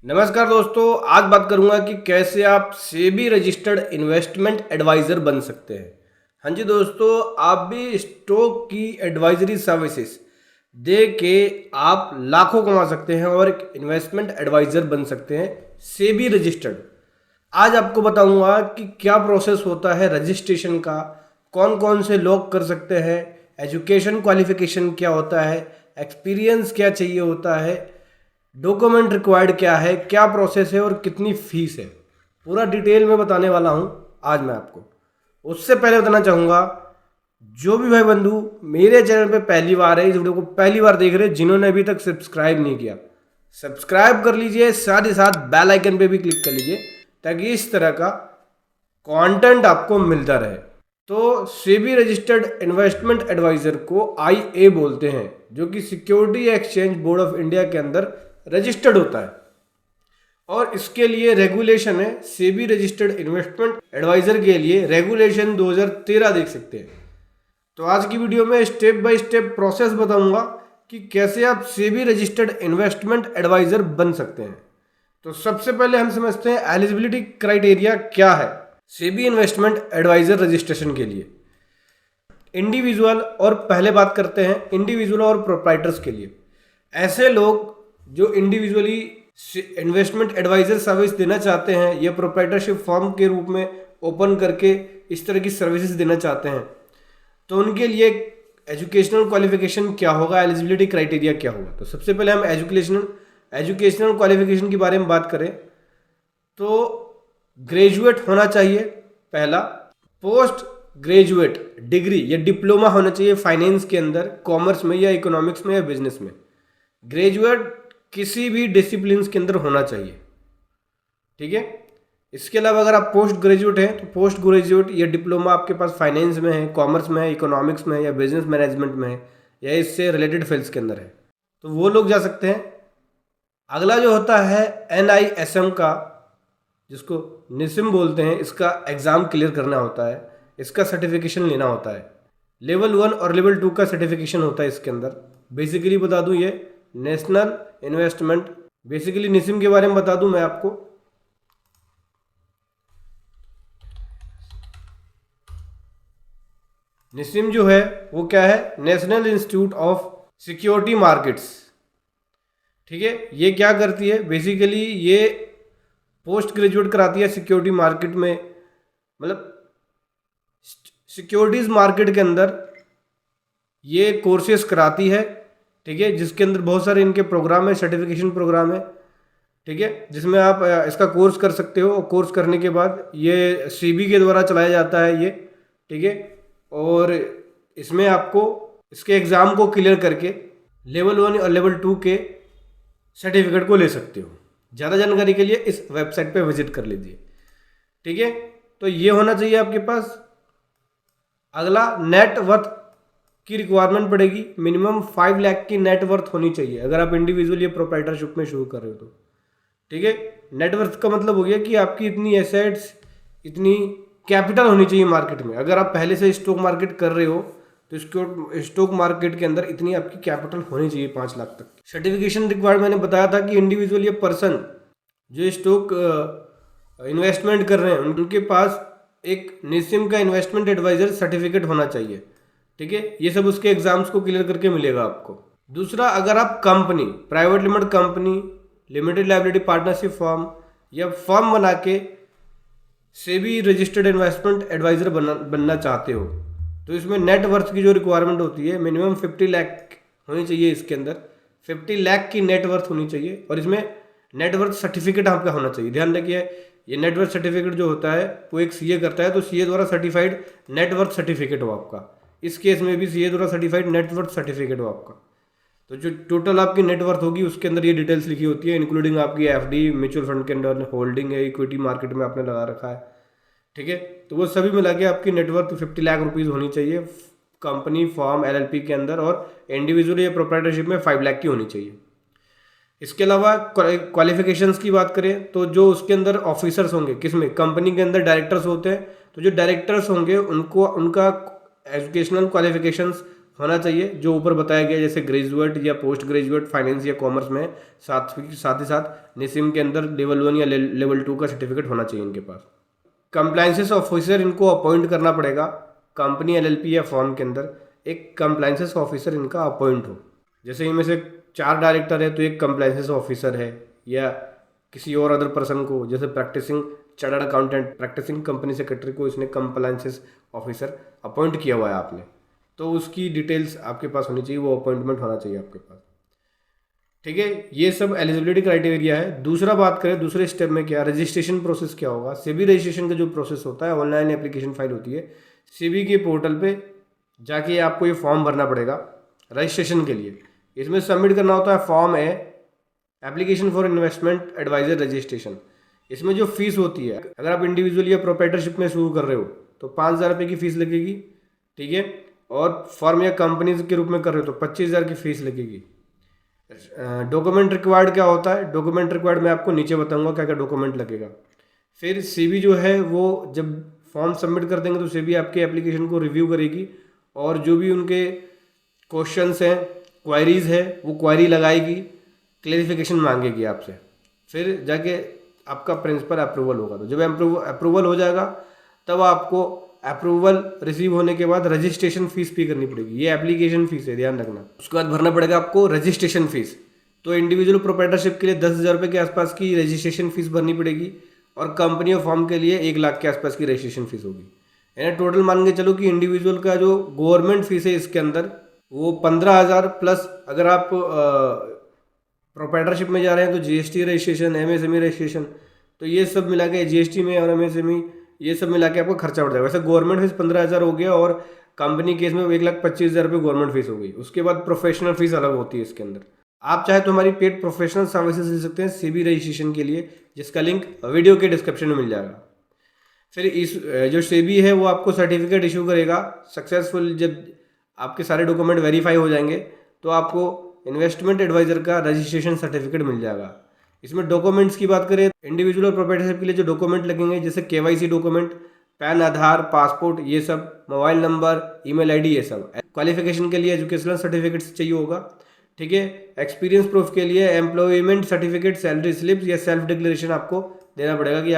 नमस्कार दोस्तों, आज बात करूंगा कि कैसे आप सेबी रजिस्टर्ड इन्वेस्टमेंट एडवाइज़र बन सकते हैं। हाँ जी दोस्तों, आप भी स्टॉक की एडवाइजरी सर्विसेज दे के आप लाखों कमा सकते हैं और एक इन्वेस्टमेंट एडवाइज़र बन सकते हैं सेबी रजिस्टर्ड। आज आपको बताऊंगा कि क्या प्रोसेस होता है रजिस्ट्रेशन का, कौन कौन से लोग कर सकते हैं, एजुकेशन क्वालिफिकेशन क्या होता है, एक्सपीरियंस क्या चाहिए होता है, डॉक्यूमेंट रिक्वायर्ड क्या है, क्या प्रोसेस है और कितनी फीस है। पूरा डिटेल में बताने वाला हूँ आज मैं आपको। उससे पहले बताना चाहूँगा, जो भी भाई बंधु मेरे चैनल पे पहली बार है, इस वीडियो को पहली बार देख रहे हैं, जिन्होंने अभी तक सब्सक्राइब नहीं किया, सब्सक्राइब कर लीजिए, साथ ही साथ बेल आइकन पे भी क्लिक कर लीजिए ताकि इस तरह का कंटेंट आपको मिलता रहे। तो सेबी रजिस्टर्ड इन्वेस्टमेंट एडवाइजर को IA बोलते हैं, जो कि security exchange board of India के अंदर रजिस्टर्ड होता है और इसके लिए रेगुलेशन है। सेबी रजिस्टर्ड इन्वेस्टमेंट एडवाइजर के लिए रेगुलेशन 2013 देख सकते हैं। तो आज की वीडियो में स्टेप बाय स्टेप प्रोसेस बताऊंगा कि कैसे आप सेबी रजिस्टर्ड इन्वेस्टमेंट एडवाइजर बन सकते हैं। तो सबसे पहले हम समझते हैं एलिजिबिलिटी क्राइटेरिया क्या है सेबी इन्वेस्टमेंट एडवाइजर रजिस्ट्रेशन के लिए। इंडिविजुअल, और पहले बात करते हैं इंडिविजुअल और प्रोप्राइटर्स के लिए। ऐसे लोग जो इंडिविजुअली इन्वेस्टमेंट एडवाइजर सर्विस देना चाहते हैं या प्रोप्राइटरशिप फर्म के रूप में ओपन करके इस तरह की सर्विसेज देना चाहते हैं, तो उनके लिए एजुकेशनल क्वालिफिकेशन क्या होगा, एलिजिबिलिटी क्राइटेरिया क्या होगा। तो सबसे पहले हम एजुकेशनल क्वालिफिकेशन के बारे में बात करें तो ग्रेजुएट होना चाहिए पहला, पोस्ट ग्रेजुएट डिग्री या डिप्लोमा होना चाहिए फाइनेंस के अंदर, कॉमर्स में या इकोनॉमिक्स में या बिजनेस में। ग्रेजुएट किसी भी डिसिप्लिन के अंदर होना चाहिए, ठीक है। इसके अलावा अगर आप पोस्ट ग्रेजुएट हैं तो पोस्ट ग्रेजुएट या डिप्लोमा आपके पास फाइनेंस में है, कॉमर्स में है, इकोनॉमिक्स में है या बिजनेस मैनेजमेंट में है या इससे रिलेटेड फील्ड्स के अंदर है, तो वो लोग जा सकते हैं। अगला जो होता है NISM का, जिसको निसिम बोलते हैं, इसका एग्ज़ाम क्लियर करना होता है, इसका सर्टिफिकेशन लेना होता है। लेवल 1 और लेवल 2 का सर्टिफिकेशन होता है इसके अंदर। बेसिकली बता दूं, ये नेशनल इन्वेस्टमेंट, बेसिकली निसिम के बारे में बता दूं मैं आपको। निसिम जो है वो क्या है, national institute of security markets, ठीक है। ये क्या करती है, बेसिकली ये पोस्ट ग्रेजुएट कराती है सिक्योरिटी मार्केट में, मतलब सिक्योरिटीज मार्केट के अंदर ये कोर्सेस कराती है, ठीक है, जिसके अंदर बहुत सारे इनके प्रोग्राम है, सर्टिफिकेशन प्रोग्राम है, ठीक है, जिसमें आप इसका कोर्स कर सकते हो। कोर्स करने के बाद ये सेबी के द्वारा चलाया जाता है ये, ठीक है, और इसमें आपको इसके एग्ज़ाम को क्लियर करके लेवल 1 और लेवल 2 के सर्टिफिकेट को ले सकते हो। ज़्यादा जानकारी के लिए इस वेबसाइट पे विजिट कर लीजिए, ठीक है। तो ये होना चाहिए आपके पास। अगला, नेट वर्थ की रिक्वायरमेंट पड़ेगी, मिनिमम 5 लाख की नेट वर्थ होनी चाहिए अगर आप इंडिविजुअल या प्रोप्राइटरशिप में शुरू कर रहे हो तो, ठीक है। नेट वर्थ का मतलब हो गया कि आपकी इतनी एसेट्स, इतनी कैपिटल होनी चाहिए मार्केट में। अगर आप पहले से स्टॉक मार्केट कर रहे हो तो स्टॉक मार्केट के अंदर इतनी आपकी कैपिटल होनी चाहिए 5 लाख तक। सर्टिफिकेशन रिक्वायर्ड मैंने बताया था कि इंडिविजुअल या पर्सन जो स्टॉक इन्वेस्टमेंट कर रहे हैं उनके पास एक निसिम का इन्वेस्टमेंट एडवाइजर सर्टिफिकेट होना चाहिए, ठीक है। ये सब उसके एग्जाम्स को क्लियर करके मिलेगा आपको। दूसरा, अगर आप company, private limited company, limited liability partnership firm या फर्म बना के सेबी रजिस्टर्ड इन्वेस्टमेंट एडवाइजर बनना चाहते हो, तो इसमें नेट वर्थ की जो रिक्वायरमेंट होती है मिनिमम 50 लाख होनी चाहिए। इसके अंदर 50 लाख की नेट वर्थ होनी चाहिए और इसमें नेट वर्थ सर्टिफिकेट आपका होना चाहिए। ध्यान रखिए, ये नेट वर्थ सर्टिफिकेट जो होता है वो एक CA करता है, तो CA द्वारा सर्टिफाइड नेट वर्थ सर्टिफिकेट हो आपका। इस केस में भी CA द्वारा सर्टिफाइड नेट वर्थ सर्टिफिकेट हो आपका। तो जो टोटल आपकी नेट वर्थ होगी उसके अंदर ये डिटेल्स लिखी होती है, इंक्लूडिंग आपकी FD, म्यूचुअल फंड के अंदर होल्डिंग है, इक्विटी मार्केट में आपने लगा रखा है, ठीक है। तो वो सभी मिला के आपकी नेटवर्थ 50 लाख रुपीज़ होनी चाहिए कंपनी, फॉर्म, LLP के अंदर, और इंडिविजुअल या प्रोप्राइटरशिप में 5 लाख की होनी चाहिए। इसके अलावा क्वालिफिकेशंस की बात करें तो जो उसके अंदर ऑफिसर्स होंगे, किसमें, कंपनी के अंदर डायरेक्टर्स होते हैं, तो जो डायरेक्टर्स होंगे उनको उनका एजुकेशनल क्वालिफिकेशंस होना चाहिए जो ऊपर बताया गया, जैसे ग्रेजुएट या पोस्ट ग्रेजुएट फाइनेंस या कॉमर्स में, साथ ही साथ निसिम के अंदर लेवल 1 या लेवल 2 का सर्टिफिकेट होना चाहिए इनके पास। कंप्लायंसेस ऑफिसर इनको अपॉइंट करना पड़ेगा, कंपनी एलएलपी या फॉर्म के अंदर एक कंप्लायंसेस ऑफिसर इनका अपॉइंट हो। जैसे इनमें से 4 डायरेक्टर है तो एक कंप्लायंसेस ऑफिसर है, या किसी और अदर पर्सन को, जैसे practising chartered accountant, practising company secretary को इसने कंप्लायंसेस ऑफिसर अपॉइंट किया हुआ है आपने, तो उसकी डिटेल्स आपके पास होनी चाहिए, वो अपॉइंटमेंट होना चाहिए आपके पास। ठीक है, ये सब एलिजिबिलिटी क्राइटेरिया है। दूसरा बात करें दूसरे स्टेप में क्या, रजिस्ट्रेशन प्रोसेस क्या होगा। सेबी रजिस्ट्रेशन का जो प्रोसेस होता है, ऑनलाइन एप्लीकेशन फाइल होती है सेबी के पोर्टल पे जाके आपको ये फॉर्म भरना पड़ेगा रजिस्ट्रेशन के लिए। इसमें सबमिट करना होता है फॉर्म है application for investment adviser registration. इसमें जो फीस होती है, अगर आप इंडिविजुअल या प्रोप्राइटरशिप में शुरू कर रहे हो तो 5,000 रुपये की फीस लगेगी। ठीक है, और फर्म या कंपनीज के रूप में कर रहे हो तो 25,000 की फीस लगेगी। डॉक्यूमेंट रिक्वायर्ड क्या होता है, डॉक्यूमेंट रिक्वायर्ड मैं आपको नीचे बताऊंगा क्या क्या डॉक्यूमेंट लगेगा। फिर सेबी जो है वो जब फॉर्म सबमिट कर देंगे तो सेबी आपके एप्लीकेशन को रिव्यू करेगी और जो भी उनके क्वेश्चंस हैं, क्वायरीज है, वो क्वायरी लगाएगी, क्लेरिफिकेशन मांगेगी आपसे, फिर जाके आपका प्रिंसिपल अप्रूवल होगा। तो जब अप्रूवल हो जाएगा तब आपको अप्रूवल रिसीव होने के बाद रजिस्ट्रेशन फीस पे करनी पड़ेगी। ये एप्लीकेशन फीस है, ध्यान रखना। उसके बाद भरना पड़ेगा आपको रजिस्ट्रेशन फीस। तो इंडिविजुअल प्रोप्राइटरशिप के लिए 10,000 रुपये के आसपास की रजिस्ट्रेशन फीस भरनी पड़ेगी और कंपनी और फॉर्म के लिए 1 लाख के आसपास की रजिस्ट्रेशन फीस होगी। यानी टोटल मान के चलो कि इंडिविजुअल का जो गवर्नमेंट फीस है इसके अंदर वो 15,000 प्लस, अगर आप प्रोप्राइटरशिप में जा रहे हैं तो जीएसटी रजिस्ट्रेशन, एमएसएमई रजिस्ट्रेशन, तो ये सब मिला के जीएसटी में और एमएसएमई ये सब मिला के आपको खर्चा उठ जाएगा। वैसे गवर्नमेंट फीस 15,000 हो गया और कंपनी केस में 1,25,000 रुपये गवर्नमेंट फीस हो गई। उसके बाद प्रोफेशनल फीस अलग होती है इसके अंदर। आप चाहे तो हमारी पेड प्रोफेशनल सर्विसेज ले सकते हैं सेबी रजिस्ट्रेशन के लिए, जिसका लिंक वीडियो के डिस्क्रिप्शन में मिल जाएगा। फिर इस जो सेबी है वो आपको सर्टिफिकेट इशू करेगा सक्सेसफुल। जब आपके सारे डॉक्यूमेंट वेरीफाई हो जाएंगे तो आपको इन्वेस्टमेंट एडवाइजर का रजिस्ट्रेशन सर्टिफिकेट मिल जाएगा। इसमें डॉक्यूमेंट्स की बात करें, इंडिविजुअल और प्रोप्राइटरशिप के लिए जो डॉक्यूमेंट लगेंगे जैसे केवाईसी डॉक्यूमेंट, पैन, आधार, पासपोर्ट, ये सब, मोबाइल नंबर, ईमेल आईडी, ये सब। क्वालिफिकेशन के लिए एजुकेशनल सर्टिफिकेट चाहिए होगा। ठीक है, एक्सपीरियंस प्रूफ के लिए एम्प्लॉयमेंट सर्टिफिकेट, सैलरी स्लिप या सेल्फ डिक्लेरेशन आपको देना पड़ेगा कि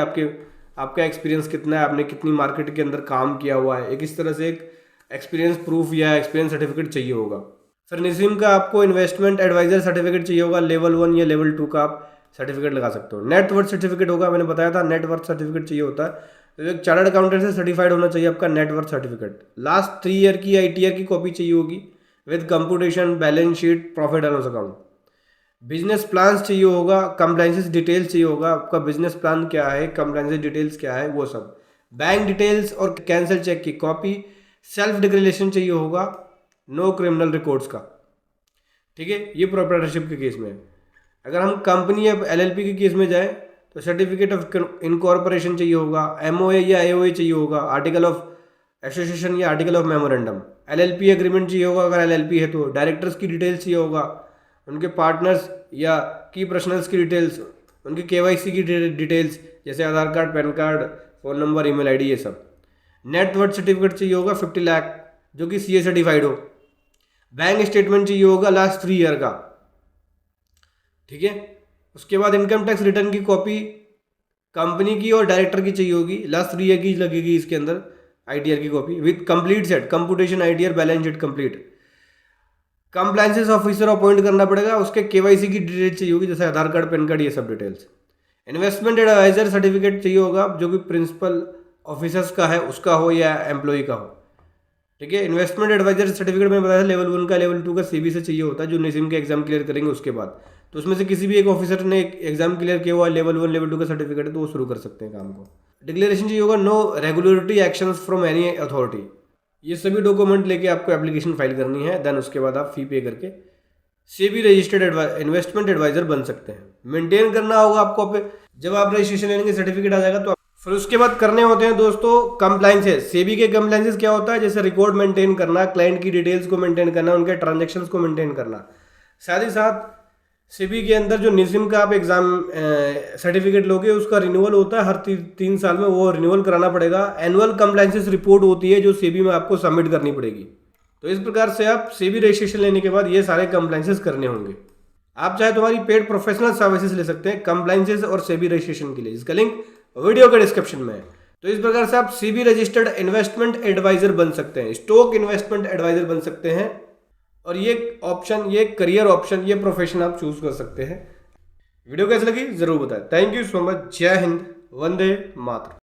आपका एक्सपीरियंस कितना है, आपने कितनी मार्केट के अंदर काम किया हुआ है। एक इस तरह से एक एक्सपीरियंस प्रूफ या एक्सपीरियंस सर्टिफिकेट चाहिए होगा। फिर निसिम का आपको इन्वेस्टमेंट एडवाइजर सर्टिफिकेट चाहिए होगा, लेवल 1 या लेवल 2 का आप सर्टिफिकेट लगा सकते हो। नेटवर्थ सर्टिफिकेट होगा, मैंने बताया था नेटवर्थ सर्टिफिकेट चाहिए होता है, तो एक चार्टर्ड अकाउंटेंट से सर्टिफाइड होना चाहिए आपका नेटवर्थ सर्टिफिकेट। लास्ट 3 ईयर की ITR की कॉपी चाहिए होगी with computation, balance sheet, profit and loss account. Business plan चाहिए होगा, कंप्लायंसेस डिटेल्स चाहिए होगा, आपका बिजनेस प्लान क्या है, कंप्लायंसेस डिटेल्स क्या है, वो सब। बैंक डिटेल्स और कैंसिल चेक की कॉपी, सेल्फ डिक्लेरेशन चाहिए होगा, नो क्रिमिनल रिकॉर्ड्स का। ठीक है, ये प्रोप्राइटरशिप के केस में है। अगर हम कंपनी या LLP के केस में जाएं तो सर्टिफिकेट ऑफ इनकॉर्पोरेशन चाहिए होगा, MOA या AOA चाहिए होगा, आर्टिकल ऑफ एसोसिएशन या article of memorandum, LLP agreement चाहिए होगा अगर LLP है तो, डायरेक्टर्स की डिटेल्स चाहिए होगा, उनके पार्टनर्स या की पर्सनल्स की डिटेल्स, उनकी KYC की डिटेल्स जैसे Aadhaar card, PAN card, phone number, email ID, ये सब। नेटवर्थ सर्टिफिकेट चाहिए होगा 50 लाख जो कि CA सर्टिफाइड हो। बैंक स्टेटमेंट चाहिए होगा लास्ट 3 ईयर का। ठीक है, उसके बाद इनकम टैक्स रिटर्न की कॉपी कंपनी की और डायरेक्टर की चाहिए होगी, लास्ट 3 ईयर की लगेगी इसके अंदर ITR की copy with complete set, computation, ITR, balance sheet complete. Compliances officer appoint करना पड़ेगा, उसके KYC की डिटेल्स चाहिए होगी जैसे आधार कार्ड, पैन कार्ड, ये सब डिटेल्स। इन्वेस्टमेंट एडवाइजर सर्टिफिकेट चाहिए होगा जो कि प्रिंसिपल ऑफिसर्स का है उसका हो या एम्प्लॉय का हो। ठीक है, इन्वेस्टमेंट एडवाइजर सर्टिफिकेट में बताया था लेवल 1 का, लेवल 2 का सेबी से चाहिए होता है जो निसिम के एग्जाम क्लियर करेंगे उसके बाद। तो उसमें से किसी भी एक ऑफिसर ने एग्जाम क्लियर किया हुआ लेवल 1 लेवल 2 का सर्टिफिकेट है तो वो शुरू कर सकते हैं काम को। डिक्लेरेशन चाहिए होगा, no regulatory actions from any authority. ये सभी डॉक्यूमेंट लेके आपको एप्लीकेशन फाइल करनी है, देन उसके बाद आप फी पे करके सेबी रजिस्टर्ड इन्वेस्टमेंट एडवाइजर बन सकते हैं। मेंटेन करना होगा आपको जब आप रजिस्ट्रेशन लेंगे सर्टिफिकेट आ जाएगा तो फिर उसके बाद करने होते हैं दोस्तों कंप्लायंसेस। सेबी के कंप्लायंसेस क्या होता है, जैसे रिकॉर्ड मेंटेन करना, क्लाइंट की डिटेल्स को मेंटेन करना, उनके ट्रांजैक्शंस को मेंटेन करना। साथ ही साथ सेबी के अंदर जो निसिम का आप एग्जाम सर्टिफिकेट लोगे उसका रिन्यूअल होता है हर 3 साल में, वो रिन्यूअल कराना पड़ेगा। एनुअल कंप्लायंसेस रिपोर्ट होती है जो सेबी में आपको सबमिट करनी पड़ेगी। तो इस प्रकार से आप सेबी रजिस्ट्रेशन लेने के बाद ये सारे कंप्लाइंसेस करने होंगे। आप चाहे तो हमारी पेड प्रोफेशनल सर्विसेज ले सकते हैं कंप्लाइंसेस और सेबी रजिस्ट्रेशन के लिए, जिसका लिंक वीडियो के डिस्क्रिप्शन में है। तो इस प्रकार से आप सेबी रजिस्टर्ड इन्वेस्टमेंट एडवाइजर बन सकते हैं, स्टॉक इन्वेस्टमेंट एडवाइजर बन सकते हैं, और ये ऑप्शन, ये करियर ऑप्शन, ये प्रोफेशन आप चूज कर सकते हैं। वीडियो कैसी लगी जरूर बताएं। Thank you so much. जय हिंद, वंदे मातरम।